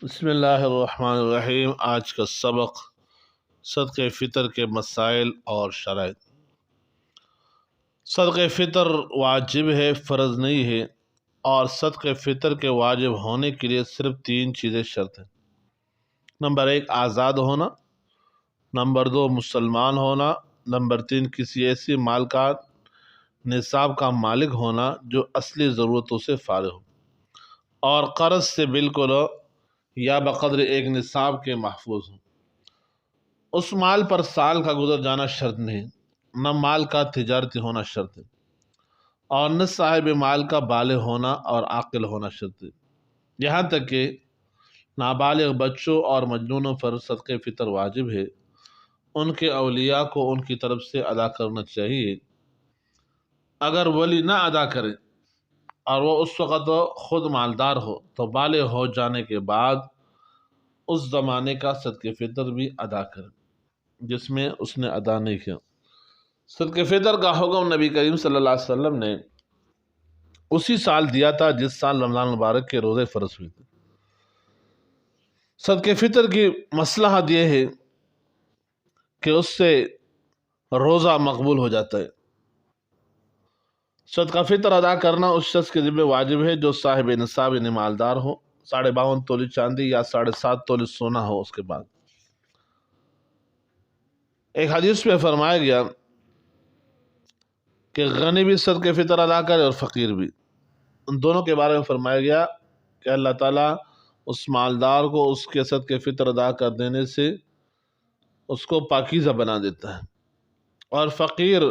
بسم اللہ الرحمن الرحیم۔ آج کا سبق صدقہ فطر کے مسائل اور شرائط۔ صدقہ فطر واجب ہے، فرض نہیں ہے، اور صدقہ فطر کے واجب ہونے کے لیے صرف 3 چیزیں شرط ہیں۔ نمبر 1 آزاد ہونا، نمبر 2 مسلمان ہونا، نمبر 3 کسی ایسی مال کا نصاب کا مالک ہونا جو اصلی ضرورتوں سے فارغ ہو اور قرض سے بالکل یا بقدر ایک نصاب کے محفوظ ہوں۔ اس مال پر سال کا گزر جانا شرط نہیں، نہ مال کا تجارتی ہونا شرط ہے، اور نہ صاحب مال کا بالغ ہونا اور عاقل ہونا شرط ہے۔ یہاں تک کہ نابالغ بچوں اور مجنونوں پر صدقہ فطر واجب ہے، ان کے اولیاء کو ان کی طرف سے ادا کرنا چاہیے۔ اگر ولی نہ ادا کرے اور وہ اس وقت خود مالدار ہو تو بالغ ہو جانے کے بعد اس زمانے کا صدقہ فطر بھی ادا کرے جس میں اس نے ادا نہیں کیا۔ صدقہ فطر کا حکم نبی کریم صلی اللہ علیہ وسلم نے اسی سال دیا تھا جس سال رمضان مبارک کے روزے فرض ہوئے تھے۔ صدقہ فطر کی مصلحت یہ ہے کہ اس سے روزہ مقبول ہو جاتا ہے۔ صدقہ فطر ادا کرنا اس شخص کے ذمہ واجب ہے جو صاحب نصاب یعنی مالدار ہو، 52.5 تولے چاندی یا 7.5 تولے سونا ہو اس کے بعد۔ ایک حدیث میں فرمایا گیا کہ غنی بھی صدقہ فطر ادا کرے اور فقیر بھی۔ ان دونوں کے بارے میں فرمایا گیا کہ اللہ تعالیٰ اس مالدار کو اس کے صدقہ فطر ادا کر دینے سے اس کو پاکیزہ بنا دیتا ہے، اور فقیر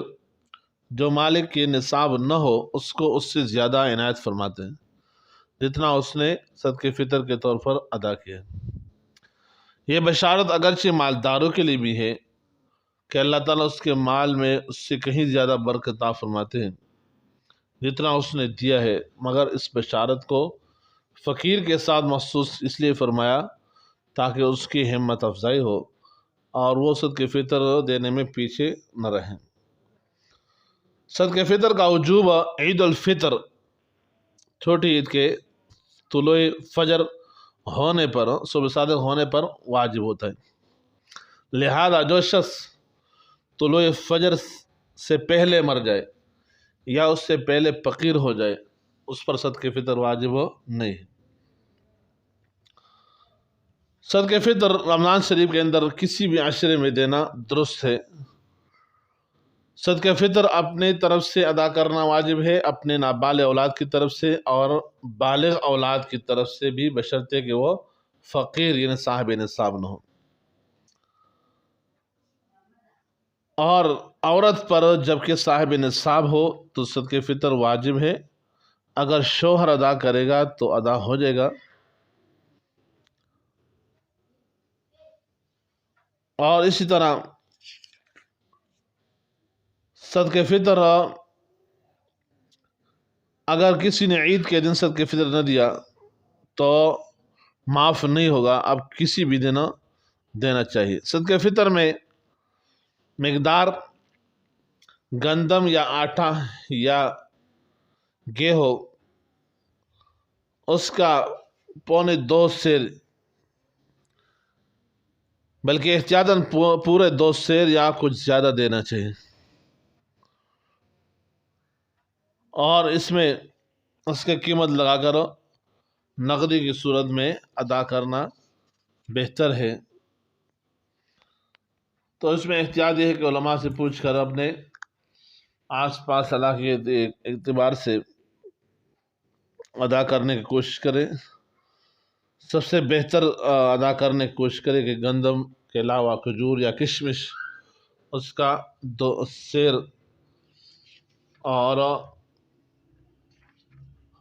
جو مالک کی نصاب نہ ہو اس کو اس سے زیادہ عنایت فرماتے ہیں جتنا اس نے صدقہ فطر کے طور پر ادا کیا۔ یہ بشارت اگرچہ مالداروں کے لیے بھی ہے کہ اللہ تعالیٰ اس کے مال میں اس سے کہیں زیادہ برکت عطا فرماتے ہیں جتنا اس نے دیا ہے، مگر اس بشارت کو فقیر کے ساتھ مخصوص اس لیے فرمایا تاکہ اس کی ہمت افزائی ہو اور وہ صدقہ فطر دینے میں پیچھے نہ رہیں۔ صدقہ فطر کا وجوب عید الفطر چھوٹی عید کے طلوع فجر ہونے پر، صبح صادق ہونے پر واجب ہوتا ہے۔ لہذا جو شخص طلوع فجر سے پہلے مر جائے یا اس سے پہلے فقیر ہو جائے اس پر صدقہ فطر واجب نہیں ہے۔ صدقہ فطر رمضان شریف کے اندر کسی بھی عشرے میں دینا درست ہے۔ صدقہ فطر اپنے طرف سے ادا کرنا واجب ہے، اپنے نابالغ اولاد کی طرف سے اور بالغ اولاد کی طرف سے بھی، بشرطے کہ وہ فقیر یعنی صاحب نصاب نہ ہو۔ اور عورت پر جبکہ صاحب نصاب ہو تو صدقہ فطر واجب ہے، اگر شوہر ادا کرے گا تو ادا ہو جائے گا۔ اور اسی طرح صدقہ فطر اگر کسی نے عید کے دن صدقہ فطر نہ دیا تو معاف نہیں ہوگا، اب کسی بھی دن دینا چاہیے۔ صدقہ فطر میں مقدار گندم یا آٹا یا گیہوں اس کا 1.25 سیر، بلکہ احتیاطاً پورے 2 سیر یا کچھ زیادہ دینا چاہیے، اور اس میں اس کی قیمت لگا کر نقدی کی صورت میں ادا کرنا بہتر ہے۔ تو اس میں احتیاط یہ ہے کہ علماء سے پوچھ کر اپنے آس پاس علاقے کے اعتبار سے ادا کرنے کی کوشش کریں۔ سب سے بہتر ادا کرنے کی کوشش کریں کہ گندم کے علاوہ کھجور یا کشمش اس کا 2 سیر اور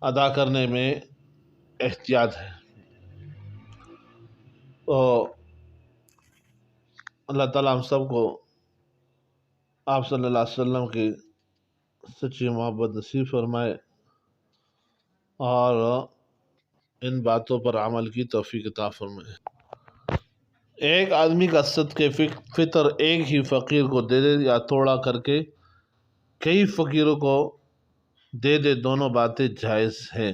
ادا کرنے میں احتیاط ہے۔ تو اللہ تعالیٰ ہم سب کو آپ صلی اللہ علیہ وسلم کی سچی محبت نصیب فرمائے اور ان باتوں پر عمل کی توفیق عطا فرمائے۔ ایک آدمی کا صدقہ فطر ایک ہی فقیر کو دے دے یا توڑا کر کے کئی فقیروں کو دے دے، دونوں باتیں جائز ہیں۔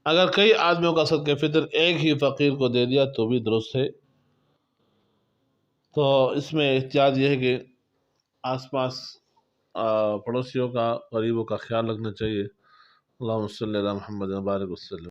اگر کئی آدمیوں کا صدقہ فطر ایک ہی فقیر کو دے دیا تو بھی درست ہے۔ تو اس میں احتیاط یہ ہے کہ آس پاس پڑوسیوں کا، غریبوں کا خیال رکھنا چاہیے۔ اللہم صلی علی محمد و بارک وسلم۔